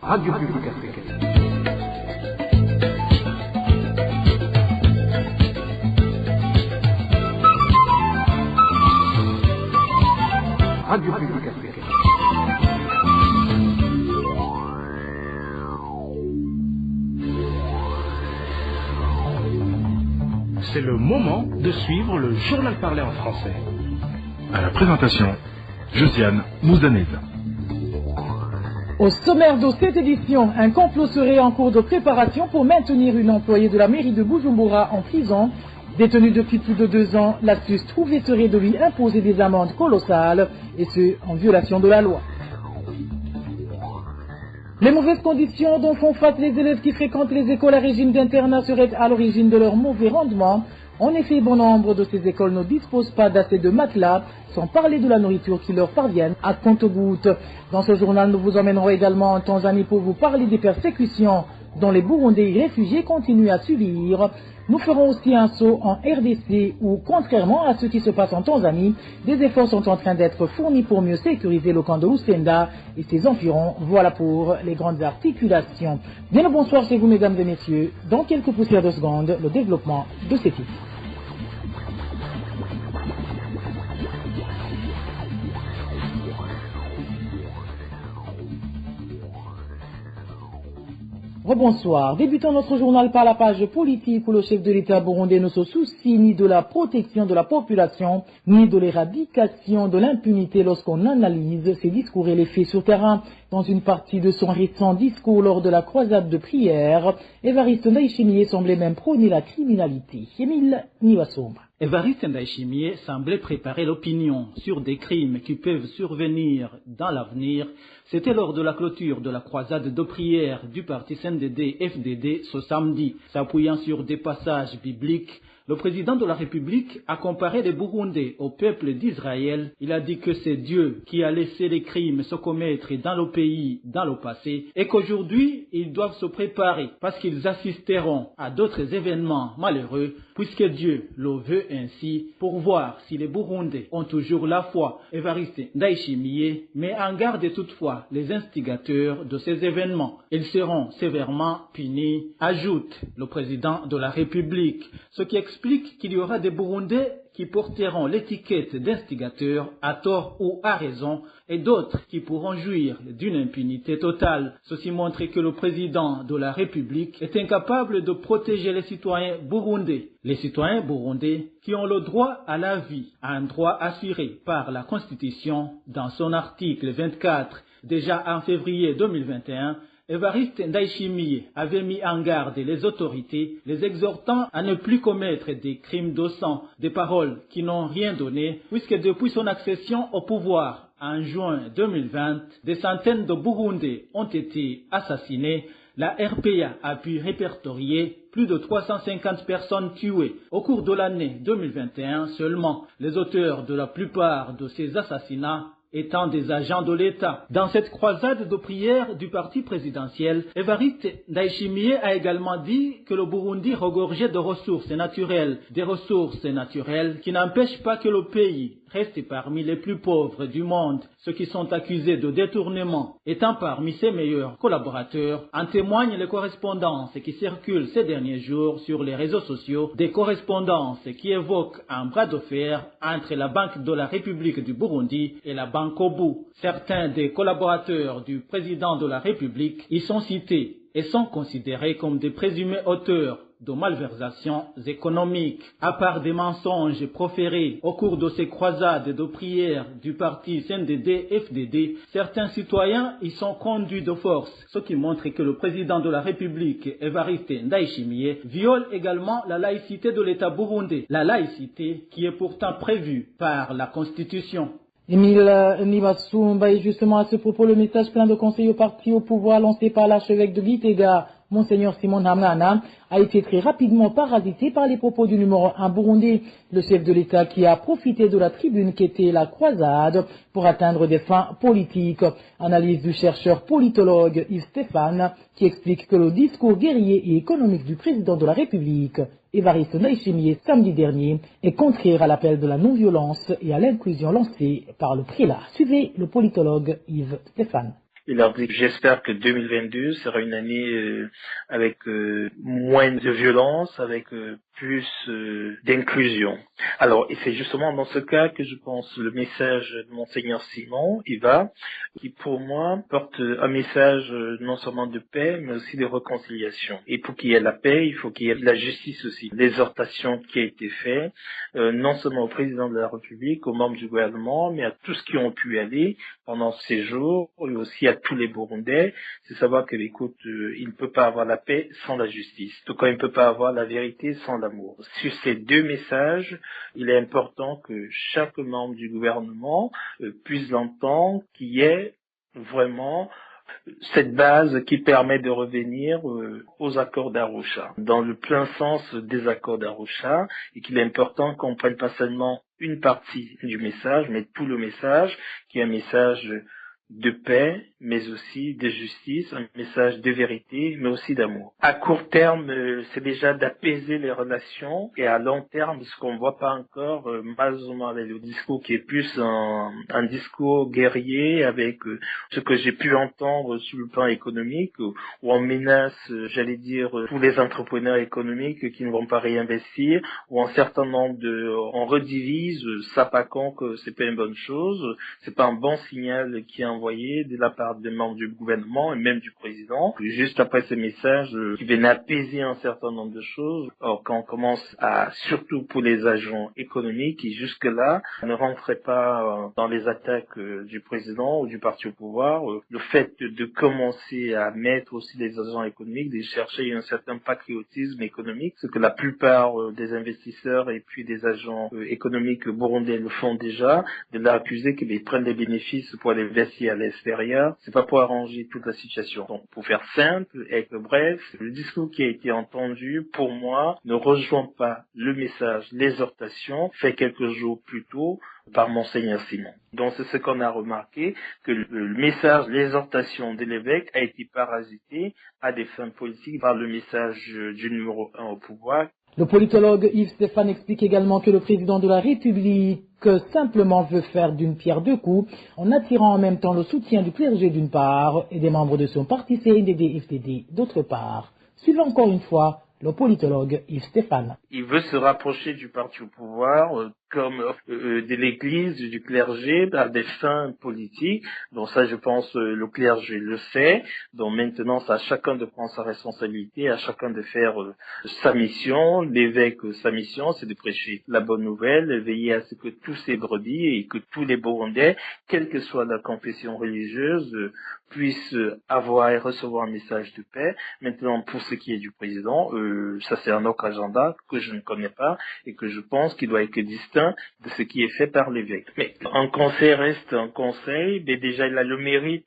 Radio Publique Africaine. Radio Publique Africaine. C'est le moment de suivre le journal parlé en français. À la présentation, Josiane Mouzaneza. Au sommaire de cette édition, un complot serait en cours de préparation pour maintenir une employée de la mairie de Bujumbura en prison. Détenue depuis plus de 2 ans, l'astuce trouvée serait de lui imposer des amendes colossales, et ce, en violation de la loi. Les mauvaises conditions dont font face les élèves qui fréquentent les écoles à régime d'internat seraient à l'origine de leur mauvais rendement. En effet, bon nombre de ces écoles ne disposent pas d'assez de matelas, sans parler de la nourriture qui leur parvient à compte-gouttes. Dans ce journal, nous vous emmènerons également en Tanzanie pour vous parler des persécutions dont les Burundais réfugiés continuent à subir. Nous ferons aussi un saut en RDC où, contrairement à ce qui se passe en Tanzanie, des efforts sont en train d'être fournis pour mieux sécuriser le camp de Lusenda et ses environs. Voilà pour les grandes articulations. Bien le bonsoir chez vous, mesdames et messieurs. Dans quelques poussières de secondes, le développement de ces titres. Rebonsoir. Débutons notre journal par la page politique où le chef de l'État burundais ne se soucie ni de la protection de la population, ni de l'éradication de l'impunité lorsqu'on analyse ses discours et les faits sur terrain. Dans une partie de son récent discours lors de la croisade de prière, Évariste Ndayishimiye semblait même prôner la criminalité. Émile Niwasomba. Évariste Ndayishimiye semblait préparer l'opinion sur des crimes qui peuvent survenir dans l'avenir. C'était lors de la clôture de la croisade de prière du parti CNDD-FDD ce samedi. S'appuyant sur des passages bibliques, le président de la République a comparé les Burundais au peuple d'Israël. Il a dit que c'est Dieu qui a laissé les crimes se commettre dans le pays dans le passé et qu'aujourd'hui, ils doivent se préparer parce qu'ils assisteront à d'autres événements malheureux puisque Dieu le veut ainsi pour voir si les Burundais ont toujours la foi. Évariste Ndayishimiye met en garde toutefois les instigateurs de ces événements. Ils seront sévèrement punis, ajoute le président de la République, ce qui explique qu'il y aura des Burundais qui porteront l'étiquette d'instigateurs à tort ou à raison et d'autres qui pourront jouir d'une impunité totale. Ceci montre que le président de la République est incapable de protéger les citoyens burundais. Les citoyens burundais qui ont le droit à la vie, un droit assuré par la Constitution dans son article 24, déjà en février 2021, Évariste Ndayishimiye avait mis en garde les autorités, les exhortant à ne plus commettre des crimes de sang, des paroles qui n'ont rien donné, puisque depuis son accession au pouvoir en juin 2020, des centaines de Burundais ont été assassinés. La RPA a pu répertorier plus de 350 personnes tuées. Au cours de l'année 2021 seulement, les auteurs de la plupart de ces assassinats étant des agents de l'État. Dans cette croisade de prière du parti présidentiel, Évariste Ndayishimiye a également dit que le Burundi regorgeait de ressources naturelles, des ressources naturelles qui n'empêchent pas que le pays reste parmi les plus pauvres du monde. Ceux qui sont accusés de détournement étant parmi ses meilleurs collaborateurs, en témoignent les correspondances qui circulent ces derniers jours sur les réseaux sociaux, des correspondances qui évoquent un bras de fer entre la Banque de la République du Burundi et la Banque Obu. Certains des collaborateurs du président de la République y sont cités et sont considérés comme des présumés auteurs de malversations économiques. À part des mensonges proférés au cours de ces croisades de prière du parti CNDD-FDD, certains citoyens y sont conduits de force, ce qui montre que le président de la République, Évariste Ndayishimiye, viole également la laïcité de l'État burundais, la laïcité qui est pourtant prévue par la Constitution. Émile Niwasomba, et justement à ce propos, le message plein de conseils au parti au pouvoir lancé par l'archevêque de Gitega, Monseigneur Simon Hamana, a été très rapidement parasité par les propos du numéro 1 burundais, le chef de l'État qui a profité de la tribune qu'était la croisade pour atteindre des fins politiques. Analyse du chercheur politologue Yves Stéphane qui explique que le discours guerrier et économique du président de la République, Évariste Ndayishimiye, samedi dernier, est contraire à l'appel de la non-violence et à l'inclusion lancé par le prélat. Suivez le politologue Yves Stéphane. Il leur dit que j'espère que 2022 sera une année avec moins de violence, avec plus d'inclusion. Alors, et c'est justement dans ce cas que je pense le message de Monseigneur Simon, qui pour moi porte un message non seulement de paix, mais aussi de réconciliation. Et pour qu'il y ait la paix, il faut qu'il y ait de la justice aussi. L'exhortation qui a été faite, non seulement au président de la République, aux membres du gouvernement, mais à tous qui ont pu aller pendant ces jours, et aussi à tous les Burundais, c'est savoir que, écoute, il ne peut pas avoir la paix sans la justice. Tout comme il ne peut pas avoir la vérité sans l'amour. Sur ces deux messages, il est important que chaque membre du gouvernement puisse l'entendre, qu'il y ait vraiment cette base qui permet de revenir aux accords d'Arusha, dans le plein sens des accords d'Arusha, et qu'il est important qu'on prenne pas seulement une partie du message, mais tout le message, qui est un message de paix, mais aussi de justice, un message de vérité, mais aussi d'amour. À court terme, c'est déjà d'apaiser les relations, et à long terme, ce qu'on voit pas encore, malheureusement avec le discours qui est plus un discours guerrier, avec ce que j'ai pu entendre sur le plan économique, où on menace, j'allais dire, tous les entrepreneurs économiques qui ne vont pas réinvestir, ou un certain nombre on redivise, ça pas con que c'est pas une bonne chose, c'est pas un bon signal qui est envoyé de la part des membres du gouvernement et même du président. Juste après ces messages qui viennent apaiser un certain nombre de choses. Or, quand on commence surtout pour les agents économiques qui jusque-là ne rentraient pas dans les attaques du président ou du parti au pouvoir, le fait de commencer à mettre aussi les agents économiques, de chercher un certain patriotisme économique, ce que la plupart des investisseurs et puis des agents économiques burundais le font déjà, de l'accuser qu'ils prennent des bénéfices pour aller investir à l'extérieur, c'est pas pour arranger toute la situation. Donc, pour faire simple et que bref, le discours qui a été entendu, pour moi, ne rejoint pas le message, l'exhortation, fait quelques jours plus tôt par Monseigneur Simon. Donc, c'est ce qu'on a remarqué, que le message, l'exhortation de l'évêque a été parasité à des fins politiques par le message du numéro 1 au pouvoir. Le politologue Yves Stéphane explique également que le président de la République simplement veut faire d'une pierre deux coups en attirant en même temps le soutien du clergé d'une part et des membres de son parti CNDD-FDD d'autre part. Suivons encore une fois le politologue Yves Stéphane. Il veut se rapprocher du parti au pouvoir comme de l'Église, du clergé, à des fins politiques. Donc ça, je pense, le clergé le sait. Donc maintenant, c'est à chacun de prendre sa responsabilité, à chacun de faire sa mission. L'évêque, sa mission, c'est de prêcher la bonne nouvelle, veiller à ce que tous ces brebis et que tous les Burundais, quelle que soit la confession religieuse, puissent avoir et recevoir un message de paix. Maintenant, pour ce qui est du président, ça c'est un autre agenda que je ne connais pas et que je pense qu'il doit être distinct de ce qui est fait par l'évêque. Mais un conseil reste un conseil, mais déjà il a le mérite,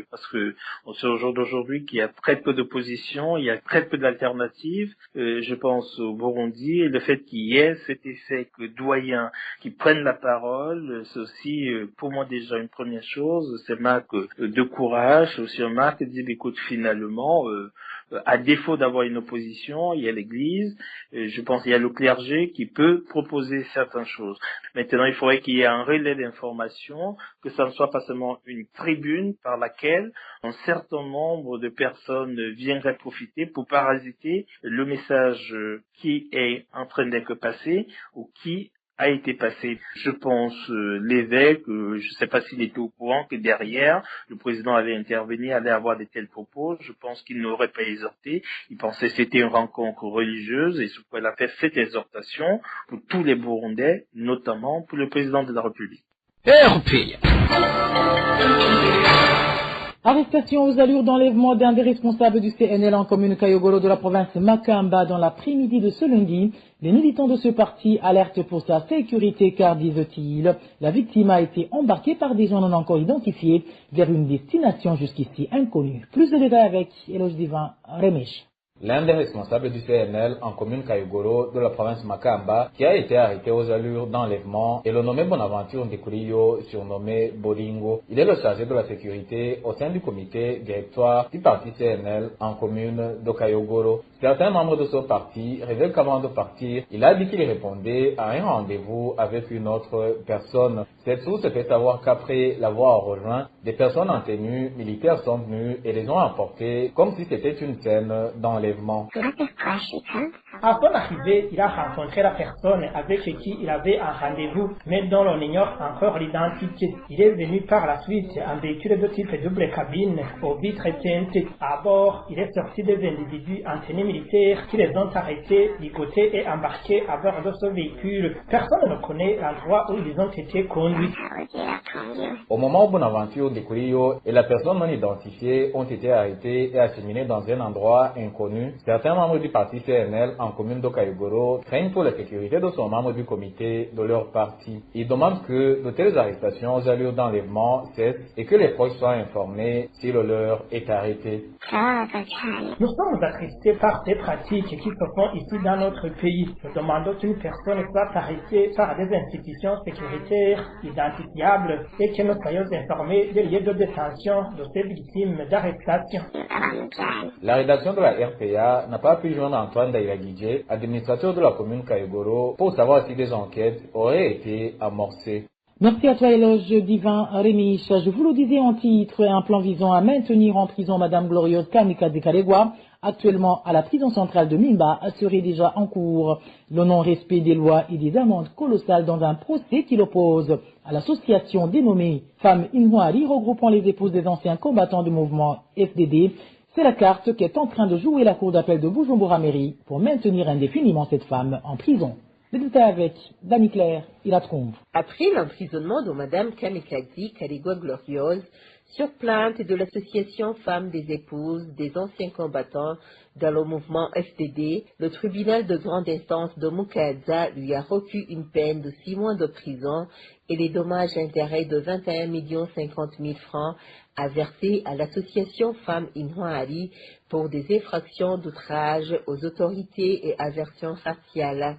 parce que on sait au jour d'aujourd'hui qu'il y a très peu d'opposition, il y a très peu d'alternatives, je pense au Burundi, et le fait qu'il y ait cet effet que doyens qui prennent la parole, c'est aussi pour moi déjà une première chose, c'est marque de courage, c'est aussi une marque de dire écoute finalement, à défaut d'avoir une opposition, il y a l'Église, je pense qu'il y a le clergé qui peut proposer certaines choses. Maintenant, il faudrait qu'il y ait un relais d'information, que ça ne soit pas seulement une tribune par laquelle un certain nombre de personnes viendraient profiter pour parasiter le message qui est en train d'être passé ou qui a été passé. Je pense l'évêque, je ne sais pas s'il était au courant que derrière, le président allait intervenir, allait avoir de tels propos. Je pense qu'il n'aurait pas exhorté. Il pensait que c'était une rencontre religieuse et ce qu'il a fait cette exhortation pour tous les Burundais, notamment pour le président de la République. Arrestation aux allures d'enlèvement d'un des responsables du CNL en commune Kayogoro de la province Makamba dans l'après-midi de ce lundi. Les militants de ce parti alertent pour sa sécurité car, disent-ils, la victime a été embarquée par des gens non encore identifiés vers une destination jusqu'ici inconnue. Plus de détails avec Eloge Divin Remesh. L'un des responsables du CNL en commune Kayogoro de la province Makamba, qui a été arrêté aux allures d'enlèvement, est le nommé Bonaventure Ndekurio, surnommé Bolingo. Il est le chargé de la sécurité au sein du comité directoire du parti CNL en commune de Kayogoro. Certains membres de ce parti révèlent qu'avant de partir, il a dit qu'il répondait à un rendez-vous avec une autre personne. Cette source fait savoir qu'après l'avoir rejoint, des personnes en tenue militaire sont venues et les ont emportés comme si c'était une scène d'enlèvement. À son arrivée, il a rencontré la personne avec qui il avait un rendez-vous, mais dont l'on ignore encore l'identité. Il est venu par la suite en véhicule de type double cabine aux vitres teintées. À bord, il est sorti des individus en tenue militaire qui les ont arrêtés, ligotés et embarqués à bord de ce véhicule. Personne ne connaît l'endroit où ils ont été conduits. Au moment où Bonaventure Ndekurio et la personne non identifiée ont été arrêtés et acheminés dans un endroit inconnu, certains membres du parti CNL en commune de Kayogoro craignent pour la sécurité de son membre du comité de leur parti. Ils demandent que de telles arrestations aux allures d'enlèvement cessent et que les proches soient informés si le leur est arrêté. Nous sommes attristés par des pratiques qui se font ici dans notre pays. Nous demandons qu'une personne soit arrêtée par des institutions sécuritaires identifiables et que nous soyons informés des lieux de détention de ces victimes d'arrestation. La rédaction de la RPA n'a pas pu joindre Antoine Dairagidje, administrateur de la commune Kayogoro, pour savoir si des enquêtes auraient été amorcées. Merci à toi, Éloge Divin Rémiche. Je vous le disais en titre, un plan visant à maintenir en prison Madame Glorieuse Kamikaze Kalegwa, actuellement à la prison centrale de Mimba, serait déjà en cours. Le non-respect des lois et des amendes colossales dans un procès qui l'oppose à l'association dénommée Femmes Inouari, regroupant les épouses des anciens combattants du mouvement FDD. C'est la carte qu'est en train de jouer la cour d'appel de Bujumbura-Mairie pour maintenir indéfiniment cette femme en prison. Les détails avec Dani Claire, il a trompe. Après l'emprisonnement de Madame Kamikaze Kalegwa Glorieuse, sur plainte de l'association Femmes des épouses des anciens combattants dans le mouvement FDD, le tribunal de grande instance de Mukaza lui a reçu une peine de 6 mois de prison et les dommages intérêts de 21 50 000 francs à verser à l'association Femmes Inouari pour des infractions d'outrage aux autorités et aversion raciale.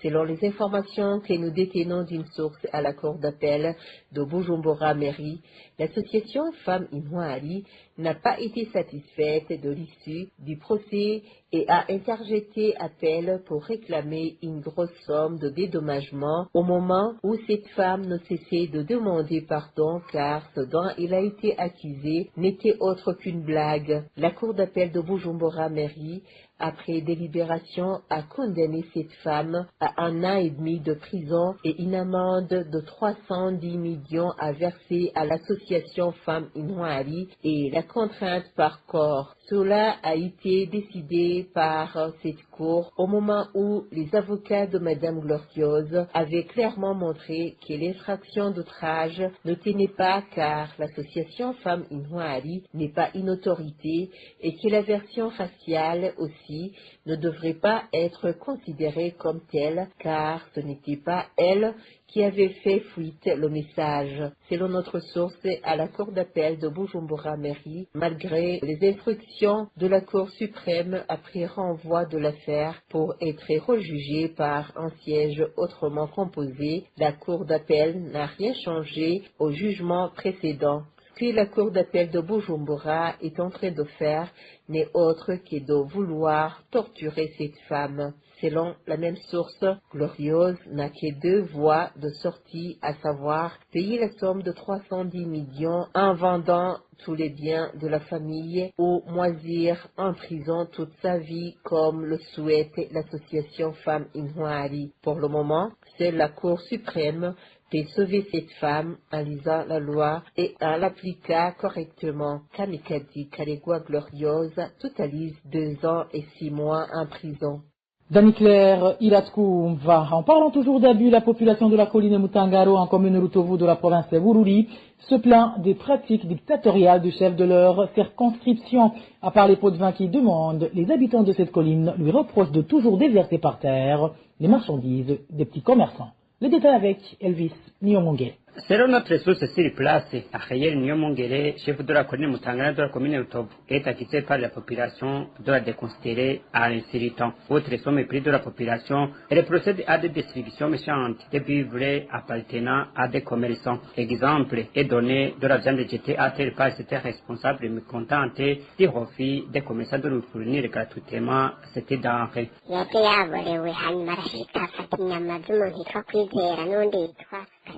Selon les informations que nous détenons d'une source à la cour d'appel de Bujumbura-Mairie, l'association Femmes Inouari n'a pas été satisfaite de l'issue du procès et a interjeté appel pour réclamer une grosse somme de dédommagement au moment où cette femme ne cessait de demander pardon car ce dont elle a été accusée n'était autre qu'une blague. La cour d'appel de Bujumbura-Mairie, après délibération, a condamné cette femme à 1 an et demi de prison et une amende de 310 millions à verser à l'association Femmes Inouari et la contrainte par corps. Cela a été décidé par cette cour au moment où les avocats de Madame Glorieuse avaient clairement montré que l'infraction d'outrage ne tenait pas car l'association Femmes Inouari n'est pas une autorité et que la version raciale aussi ne devrait pas être considérée comme telle car ce n'était pas elle qui avait fait fuite le message. Selon notre source à la cour d'appel de Bujumbura-Mairie, malgré les instructions de la Cour suprême après renvoi de l'affaire pour être rejugée par un siège autrement composé, la cour d'appel n'a rien changé au jugement précédent. Ce que la cour d'appel de Bujumbura est en train de faire n'est autre que de vouloir torturer cette femme. Selon la même source, Glorieuse n'a que 2 voies de sortie, à savoir payer la somme de 310 millions en vendant tous les biens de la famille ou moisir en prison toute sa vie comme le souhaite l'association Femmes Inouari. Pour le moment, seule la Cour suprême peut sauver cette femme en lisant la loi et en l'appliquant correctement. Kamikaze Kalegwa Glorieuse totalise 2 ans et 6 mois en prison. Dani Claire, Ilatkoumva. En parlant toujours d'abus, la population de la colline Mutangaro en commune Rutovu de la province de Bururi se plaint des pratiques dictatoriales du chef de leur circonscription. À part les pots de vin qui demandent, les habitants de cette colline lui reprochent de toujours déverser par terre les marchandises des petits commerçants. Les détails avec Elvis Nyongongue. Selon notre source sur place, Ariel Nyomongere, chef de la commune Mutangana de la commune Rutovu, est accusé par la population de la déconsidérer à l'insiritant. Outre son mépris de la population, elle procède à des distributions méchantes de vivres appartenant à des commerçants. Exemple est donné de la viande jetée à terre par cette responsable mécontente du refus des commerçants de nous fournir gratuitement cette denrée.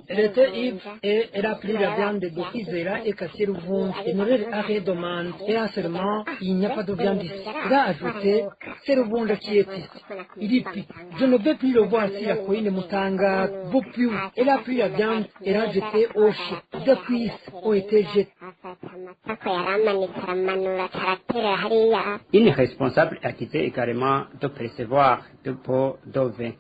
Elle était ivre et elle a pris la viande de Kizera et cassé le ventre. Et Noël a redemandé et a seulement il n'y a pas de viande ici. Il a ajouté c'est le ventre qui est ici. Il dit puis je ne veux plus le voir si la colline Mutanga vaut plus. Elle a pris la viande et l'a jetée au chien. Deux cuisses ont été jetées. Une responsable est accusée également de percevoir de pots de vin.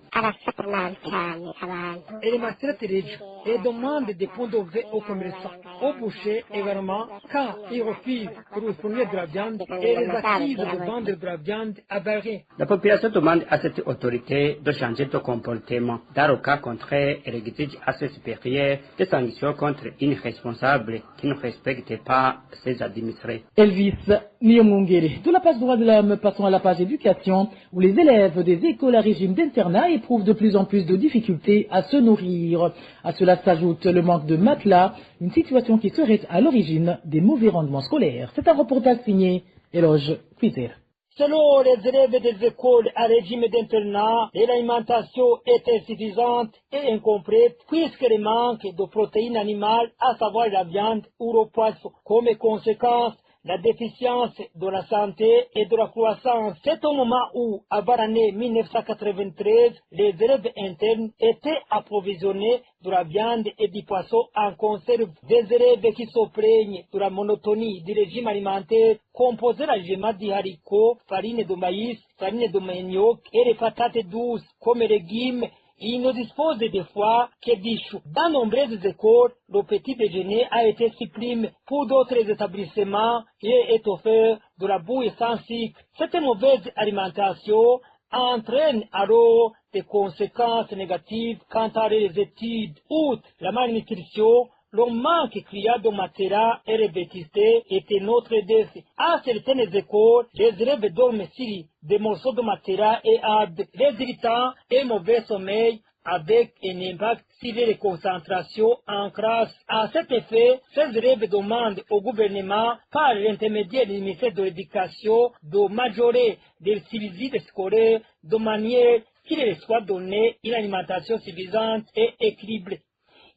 Elle m'a traité et demande des pots de vin aux commerçants, aux bouchers également, quand ils refusent de nous fournir de la viande et les accuse de vendre de la viande à Barré. La population demande à cette autorité de changer de comportement. Dans le cas contraire, elle exige à ses supérieurs des sanctions contre une responsable qui ne respecte pas ses administrés. Elvis Nyomongere. De la page droite de l'homme, passons à la page éducation, où les élèves des écoles à régime d'internat éprouvent de plus en plus de difficultés à se nourrir. À cela s'ajoute le manque de matelas, une situation qui serait à l'origine des mauvais rendements scolaires. C'est un reportage signé Eloge Cuiser. Selon les élèves des écoles à régime d'internat, l'alimentation est insuffisante et incomplète puisqu'il manque de protéines animales, à savoir la viande ou le poisson. Comme conséquence, la déficience de la santé et de la croissance. C'est au moment où, avant l'année 1993, les élèves internes étaient approvisionnés de la viande et du poisson en conserve. Des élèves qui se plaignent de la monotonie du régime alimentaire composé largement de haricots, farine de maïs, farine de manioc et les patates douces comme légumes. Il ne dispose des fois que des choux. Dans nombreuses écoles, le petit déjeuner a été supprimé. Pour d'autres établissements, il est offert de la bouille sans sucre. Cette mauvaise alimentation entraîne alors des conséquences négatives quant à les études. Outre la malnutrition, le manque criant de matériel et de vétusté était notre défi. À certaines écoles, les élèves dorment sur des morceaux de matériel et ardent, résultant un mauvais sommeil avec un impact sur les concentrations en classe. À cet effet, ces élèves demandent au gouvernement, par l'intermédiaire du ministère de l'Éducation, de majorer les subsides scolaires de manière qu'il leur soit donné une alimentation suffisante et équilibrée.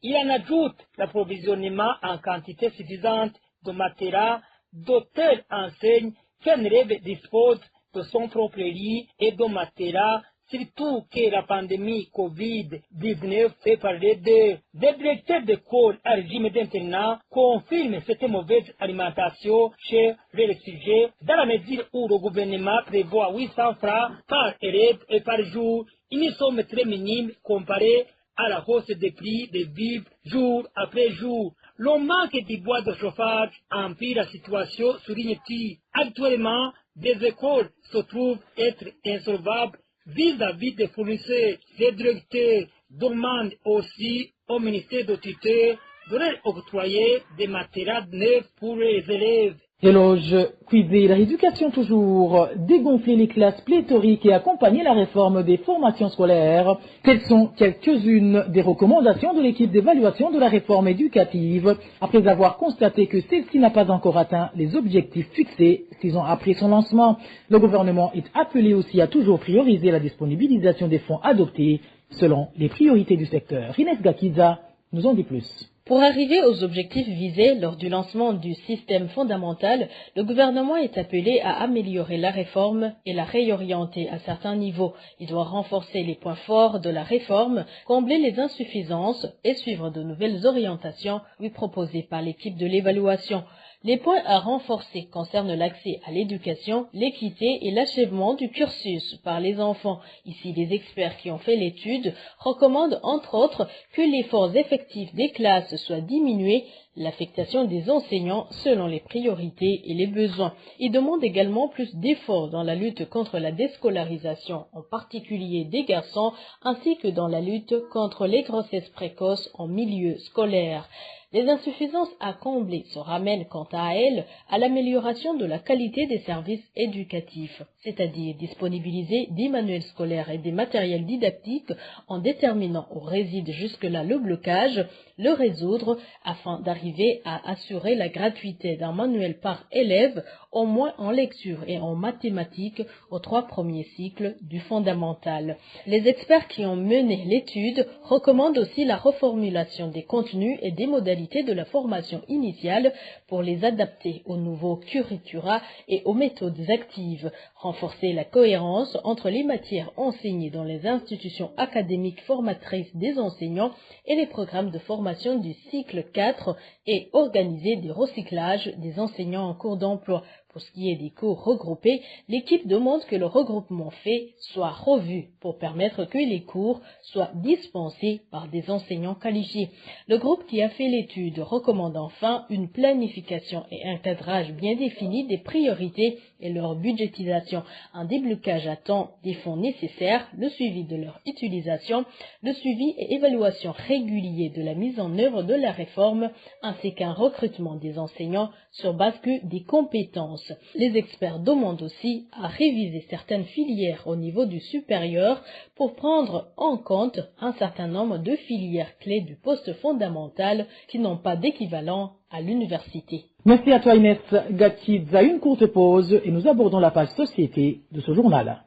Il en ajoute l'approvisionnement en quantité suffisante de matériel de telle enseigne qu'un élève dispose de son propre lit et de matériel, surtout que la pandémie Covid-19 fait parler d'eux. Des directeurs d'école à régime d'internat confirment cette mauvaise alimentation chez les sujets dans la mesure où le gouvernement prévoit 800 francs par élève et par jour, une somme très minime comparée à la hausse des prix des vivres jour après jour. Le manque de bois de chauffage empire la situation, souligne-t-il. Actuellement, des écoles se trouvent être insolvables vis-à-vis des fournisseurs. Les directeurs demandent aussi au ministère de tutelle de leur octroyer des matériels neufs pour les élèves. Éloge Cuisé, la rééducation toujours, dégonfler les classes pléthoriques et accompagner la réforme des formations scolaires. Quelles sont quelques-unes des recommandations de l'équipe d'évaluation de la réforme éducative après avoir constaté que celle-ci n'a pas encore atteint les objectifs fixés 6 ans après son lancement? Le gouvernement est appelé aussi à toujours prioriser la disponibilisation des fonds adoptés selon les priorités du secteur. Inès Gakiza nous en dit plus. Pour arriver aux objectifs visés lors du lancement du système fondamental, le gouvernement est appelé à améliorer la réforme et la réorienter à certains niveaux. Il doit renforcer les points forts de la réforme, combler les insuffisances et suivre de nouvelles orientations lui proposées par l'équipe de l'évaluation. Les points à renforcer concernent l'accès à l'éducation, l'équité et l'achèvement du cursus par les enfants. Ici, les experts qui ont fait l'étude recommandent entre autres que l'effort effectif des classes soit diminué, l'affectation des enseignants selon les priorités et les besoins. Il demande également plus d'efforts dans la lutte contre la déscolarisation, en particulier des garçons, ainsi que dans la lutte contre les grossesses précoces en milieu scolaire. Les insuffisances à combler se ramènent quant à elles à l'amélioration de la qualité des services éducatifs, c'est-à-dire disponibiliser des manuels scolaires et des matériels didactiques en déterminant où réside jusque-là le blocage, le résoudre afin d'arriver à assurer la gratuité d'un manuel par élève, au moins en lecture et en mathématiques aux 3 premiers cycles du fondamental. Les experts qui ont mené l'étude recommandent aussi la reformulation des contenus et des modalités de la formation initiale pour les adapter aux nouveaux curricula et aux méthodes actives, renforcer la cohérence entre les matières enseignées dans les institutions académiques formatrices des enseignants et les programmes de formation du cycle 4 et organiser des recyclages des enseignants en cours d'emploi. Pour ce qui est des cours regroupés, l'équipe demande que le regroupement fait soit revu pour permettre que les cours soient dispensés par des enseignants qualifiés. Le groupe qui a fait l'étude recommande enfin une planification et un cadrage bien défini des priorités et leur budgétisation, un déblocage à temps des fonds nécessaires, le suivi de leur utilisation, le suivi et évaluation régulier de la mise en œuvre de la réforme, ainsi qu'un recrutement des enseignants sur base que des compétences. Les experts demandent aussi à réviser certaines filières au niveau du supérieur pour prendre en compte un certain nombre de filières clés du poste fondamental qui n'ont pas d'équivalent à l'université. Merci à toi Inès Gatidza. Une courte pause et nous abordons la page société de ce journal.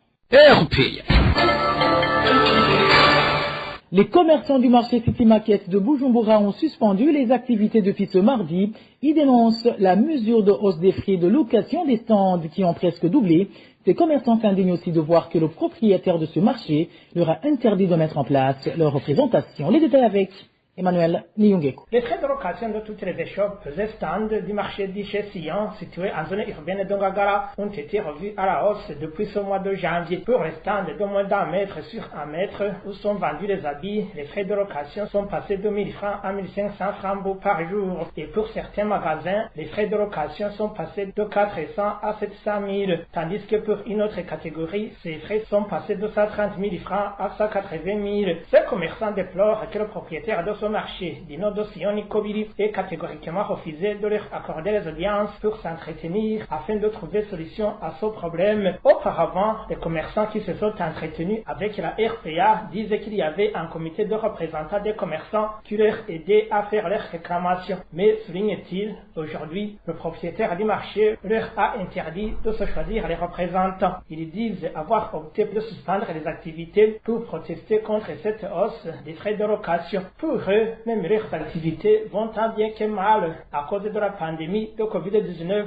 Les commerçants du marché City Market de Bujumbura ont suspendu les activités depuis ce mardi. Ils dénoncent la mesure de hausse des frais de location des stands qui ont presque doublé. Ces commerçants s'indignent aussi de voir que le propriétaire de ce marché leur a interdit de mettre en place leur représentation. Les détails avec Emmanuel Niyongeko. Les frais de location de toutes les échoppes et stands du marché d'Iché-Sion, situé en zone urbaine de Ngagara, ont été revus à la hausse depuis ce mois de janvier. Pour les stands de moins d'1 mètre sur 1 mètre où sont vendus les habits, les frais de location sont passés de 1000 francs à 1500 francs par jour. Et pour certains magasins, les frais de location sont passés de 400 à 700 000, tandis que pour une autre catégorie, ces frais sont passés de 130 000 francs à 180 000. Ces commerçants déplorent que le propriétaire de ce marché, Dino Dosioni Kobiri, est catégoriquement refusé de leur accorder les audiences pour s'entretenir afin de trouver solution à ce problème. Auparavant, les commerçants qui se sont entretenus avec la RPA disaient qu'il y avait un comité de représentants des commerçants qui leur aidait à faire leurs réclamations. Mais, souligne-t-il, aujourd'hui, le propriétaire du marché leur a interdit de se choisir les représentants. Ils disent avoir opté de suspendre les activités pour protester contre cette hausse des frais de location. Pour eux, même leurs activités vont tant bien que mal à cause de la pandémie de Covid-19.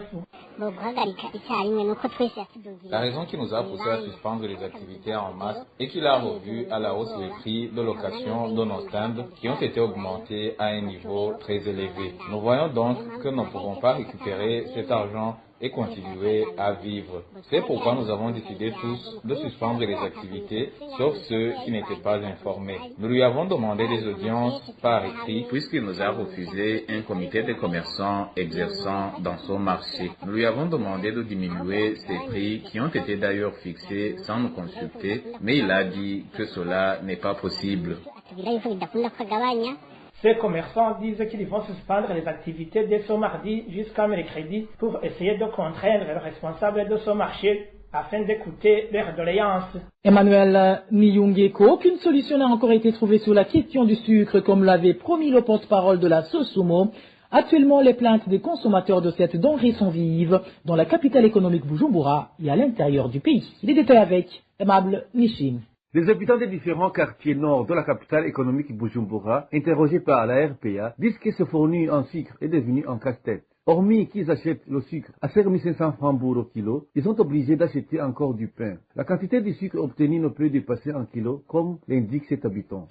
La raison qui nous a poussé à suspendre les activités en masse est qu'il a revu à la hausse les prix de location de nos stands qui ont été augmentés à un niveau très élevé. Nous voyons donc que nous ne pouvons pas récupérer cet argent et continuer à vivre. C'est pourquoi nous avons décidé tous de suspendre les activités, sauf ceux qui n'étaient pas informés. Nous lui avons demandé des audiences par écrit, puisqu'il nous a refusé un comité de commerçants exerçant dans son marché. Nous lui avons demandé de diminuer ses prix, qui ont été d'ailleurs fixés sans nous consulter, mais il a dit que cela n'est pas possible. Ces commerçants disent qu'ils vont suspendre les activités dès ce mardi jusqu'à mercredi pour essayer de contraindre le responsable de ce marché afin d'écouter leurs doléances. Emmanuel Niyongeko, aucune solution n'a encore été trouvée sur la question du sucre comme l'avait promis le porte-parole de la Sosumo. Actuellement, les plaintes des consommateurs de cette denrée sont vives dans la capitale économique Bujumbura et à l'intérieur du pays. Les détails avec Aimable Nishin. Les habitants des différents quartiers nord de la capitale économique Bujumbura, interrogés par la RPA, disent que ce fourni en sucre est devenu un casse-tête. Hormis qu'ils achètent le sucre à 5500 francs bourg au kilo, ils sont obligés d'acheter encore du pain. La quantité de sucre obtenue ne peut dépasser 1 kilo, comme l'indique cet habitant.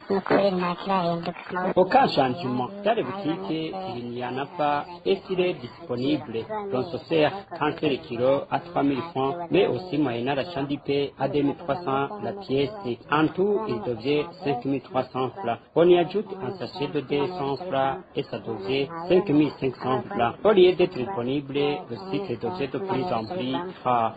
Aucun changement. Dans les boutiques, il n'y en a pas et s'il est disponible, l'on se sert 30 kilos à 3000 francs, mais aussi moyennant l'achat du pain à 2300 la pièce. En tout, il devient 5300 francs. On y ajoute un sachet de 200 francs et ça devient 5500 francs. Au lieu d'être disponible, le cycle devient de plus en plus rare.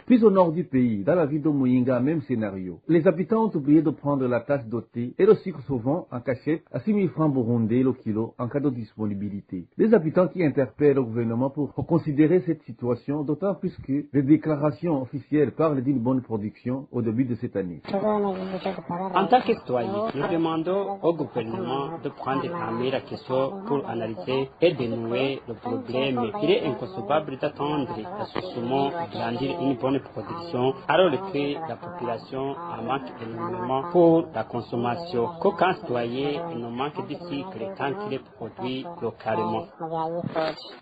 Plus au nord du pays, dans la ville de Muyinga, même scénario. Les habitants ont oublié de prendre la tasse dotée et le sucre se vend en cachette à 6 000 francs burundais le kilo en cas de disponibilité. Les habitants qui interpellent le gouvernement pour considérer cette situation, d'autant plus que les déclarations officielles parlent d'une bonne production au début de cette année. En tant que citoyen, nous demandons au gouvernement de prendre en main la question pour analyser et dénouer le problème. Il est inconcevable d'attendre à ce moment grandir une bonne production alors que la population en manque énormément pour la consommation. Qu'aucun citoyen ne manque de cycle quand il est produit localement.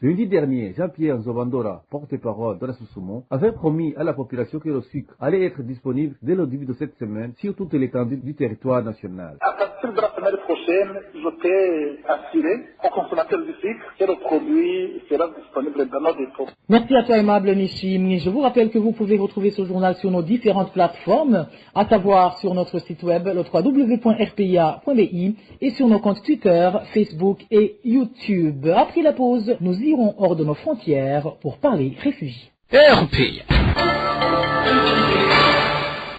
Lundi dernier, Jean-Pierre Nzobandora, porte-parole de la Soussoumon, avait promis à la population que le sucre allait être disponible dès le début de cette semaine sur toute l'étendue du territoire national. À partir de la semaine prochaine, je peux assurer aux consommateurs du sucre que le produit sera disponible dans nos dépôts. Merci à toi, aimable Nishim. Je vous rappelle que vous pouvez retrouver ce journal sur nos différentes plateformes, à savoir sur notre site web, le www.rpia.bi, et sur nos comptes Twitter, Facebook et YouTube. Après la pause, nous irons hors de nos frontières pour parler réfugiés. RPA.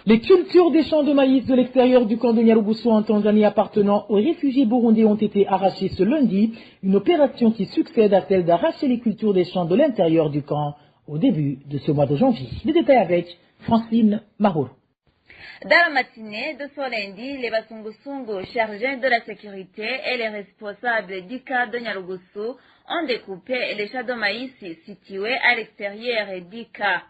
Les cultures des champs de maïs de l'extérieur du camp de Nyarugusu en Tanzanie appartenant aux réfugiés burundais ont été arrachées ce lundi, une opération qui succède à celle d'arracher les cultures des champs de l'intérieur du camp au début de ce mois de janvier. Les détails avec Francine Mahoro. Dans la matinée de ce lundi, les Basungusungu chargés de la sécurité et les responsables du camp de Nyarugusu ont découpé les champs de maïs situés à l'extérieur du camp.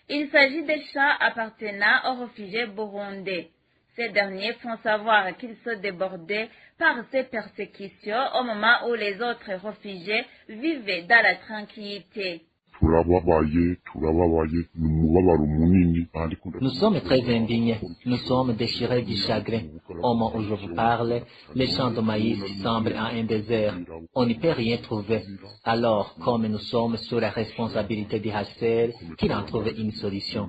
Il s'agit des champs appartenant aux réfugiés burundais. Ces derniers font savoir qu'ils sont débordés par ces persécutions au moment où les autres réfugiés vivent dans la tranquillité. Nous sommes très indignés, nous sommes déchirés du chagrin. Au moment où je vous parle, les champs de maïs semblent à un désert. On n'y peut rien trouver. Alors, comme nous sommes sous la responsabilité du HCR, qu'il en trouve une solution.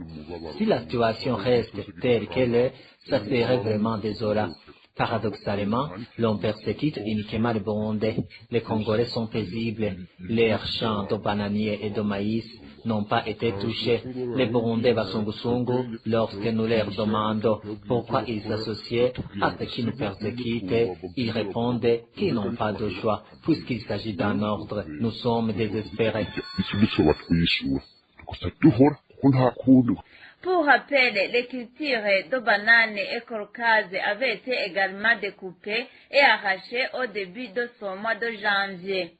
Si la situation reste telle qu'elle est, ça serait vraiment désolant. Paradoxalement, l'on persécute uniquement les Burundais. Les Congolais sont paisibles. Leurs champs de bananiers et de maïs n'ont pas été touchés. Les Burundais Basungusungu, lorsque nous leur demandons pourquoi ils s'associent à ceux qui nous persécutent, ils répondent qu'ils n'ont pas de choix, puisqu'il s'agit d'un ordre. Nous sommes désespérés. Pour rappel, les cultures de bananes et colcase avaient été également découpées et arrachées au début de ce mois de janvier.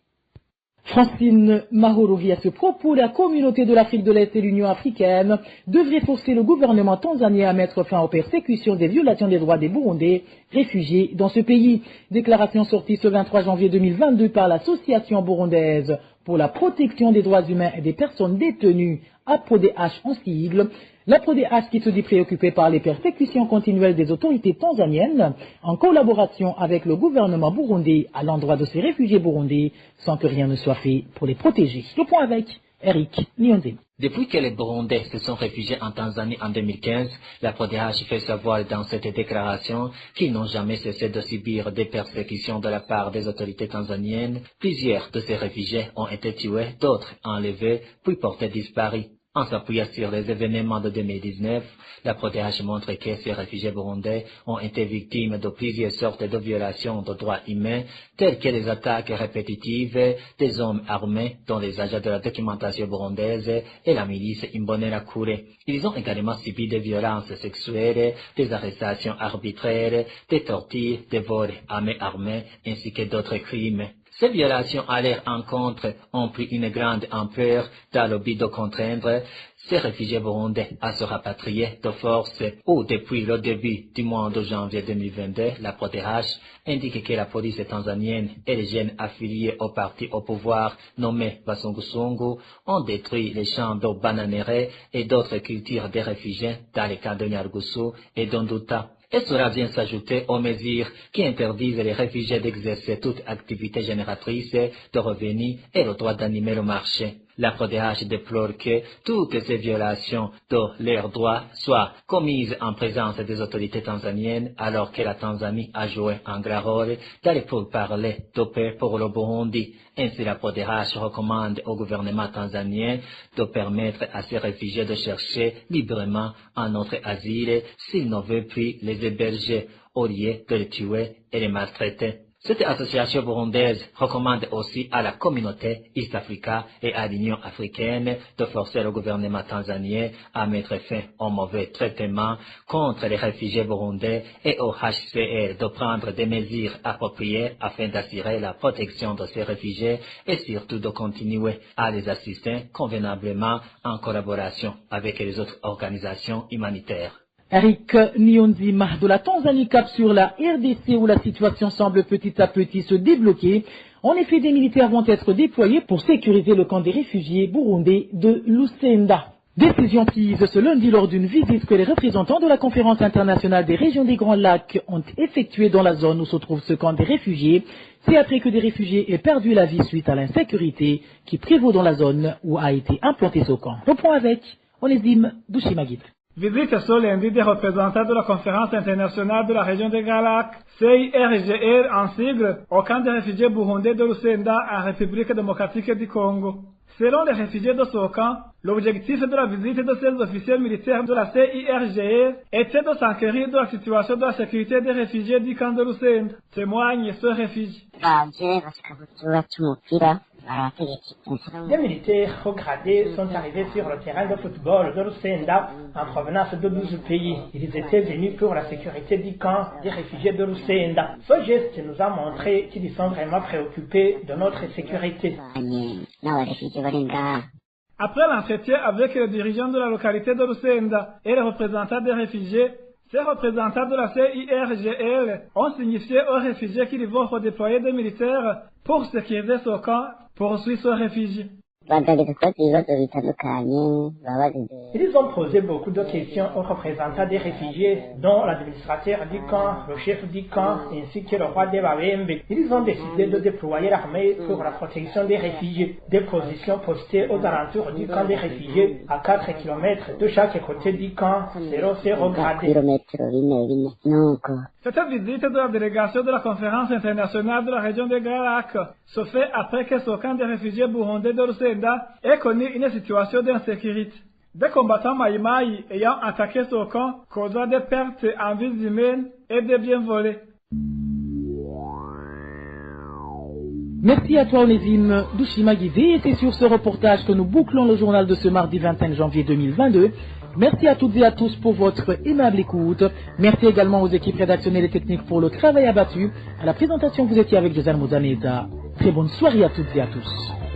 Francine Mahorovi, à ce propos, la communauté de l'Afrique de l'Est et l'Union africaine devraient forcer le gouvernement tanzanien à mettre fin aux persécutions des violations des droits des Burundais réfugiés dans ce pays. Déclaration sortie ce 23 janvier 2022 par l'Association burundaise pour la protection des droits humains et des personnes détenues, APRODH en sigle. L'APRODH qui se dit préoccupée par les persécutions continuelles des autorités tanzaniennes en collaboration avec le gouvernement burundais à l'endroit de ces réfugiés burundais sans que rien ne soit fait pour les protéger. Le point avec Eric Nyonze. Depuis que les Burundais se sont réfugiés en Tanzanie en 2015, la PRODH fait savoir dans cette déclaration qu'ils n'ont jamais cessé de subir des persécutions de la part des autorités tanzaniennes. Plusieurs de ces réfugiés ont été tués, d'autres enlevés, puis portés disparus. En s'appuyant sur les événements de 2019, la PRODH montre que ces réfugiés burundais ont été victimes de plusieurs sortes de violations de droits humains, telles que les attaques répétitives des hommes armés, dont les agents de la documentation burundaise et la milice Imbonerakure. Ils ont également subi des violences sexuelles, des arrestations arbitraires, des tortures, des vols à main armée, ainsi que d'autres crimes. Ces violations à leur encontre ont pris une grande ampleur dans le but de contraindre ces réfugiés burundais à se rapatrier de force ou depuis le début du mois de janvier 2022, la PRODH indique que la police tanzanienne et les jeunes affiliés au parti au pouvoir nommé Basungusungu ont détruit les champs de bananeraies et d'autres cultures des réfugiés dans les camps de Nyarugusu et d'Onduta. Et cela vient s'ajouter aux mesures qui interdisent les réfugiés d'exercer toute activité génératrice de revenus et le droit d'animer le marché. La PRODH déplore que toutes ces violations de leurs droits soient commises en présence des autorités tanzaniennes alors que la Tanzanie a joué un grand rôle dans les pourparlers de paix pour le Burundi. Ainsi, la PRODH recommande au gouvernement tanzanien de permettre à ces réfugiés de chercher librement un autre asile s'ils ne veulent plus les héberger au lieu de les tuer et les maltraiter. Cette association burundaise recommande aussi à la communauté East Africa et à l'Union africaine de forcer le gouvernement tanzanien à mettre fin au mauvais traitement contre les réfugiés burundais et au HCR de prendre des mesures appropriées afin d'assurer la protection de ces réfugiés et surtout de continuer à les assister convenablement en collaboration avec les autres organisations humanitaires. Eric Niyonzima de la Tanzanie cap sur la RDC où la situation semble petit à petit se débloquer. En effet, des militaires vont être déployés pour sécuriser le camp des réfugiés burundais de Lusenda. Décision prise ce lundi lors d'une visite que les représentants de la Conférence internationale des régions des Grands Lacs ont effectuée dans la zone où se trouve ce camp des réfugiés. C'est après que des réfugiés aient perdu la vie suite à l'insécurité qui prévaut dans la zone où a été implanté ce camp. Au point avec Onésime Douchimagid. Visite ce lundi des représentants de la Conférence internationale de la région des Grands Lacs, CIRGL en sigle, au camp des réfugiés burundais de Lusenda en République démocratique du Congo. Selon les réfugiés de ce camp, l'objectif de la visite de ces officiels militaires de la CIRGL était de s'enquérir de la situation de la sécurité des réfugiés du camp de Lusenda, témoigne ce réfugié. Des militaires haut gradés sont arrivés sur le terrain de football de Lusenda en provenance de 12 pays. Ils étaient venus pour la sécurité du camp des réfugiés de Lusenda. Ce geste nous a montré qu'ils sont vraiment préoccupés de notre sécurité. Après l'entretien avec les dirigeants de la localité de Lusenda et les représentants des réfugiés, ces représentants de la CIRGL ont signifié aux réfugiés qu'ils vont redéployer des militaires pour sécuriser ce camp, poursuit ce réfugié. Ils ont posé beaucoup de questions aux représentants des réfugiés, dont l'administrateur du camp, le chef du camp, ainsi que le roi de Babembe. Ils ont décidé de déployer l'armée pour la protection des réfugiés. Des positions postées aux alentours du camp des réfugiés, à 4 km de chaque côté du camp, selon ces regradés. Cette visite de la délégation de la Conférence internationale de la région des Grands Lacs se fait après que ce camp des réfugiés burundais de Lusenda ait connu une situation d'insécurité. Des combattants Maïmaï ayant attaqué ce camp causant des pertes en vies humaines et des biens volés. Merci à toi Onésime Douchimagidé et c'est sur ce reportage que nous bouclons le journal de ce mardi 25 janvier 2022. Merci à toutes et à tous pour votre aimable écoute. Merci également aux équipes rédactionnelles et techniques pour le travail abattu. À la présentation, vous étiez avec Josiane Mouzaneza. Très bonne soirée à toutes et à tous.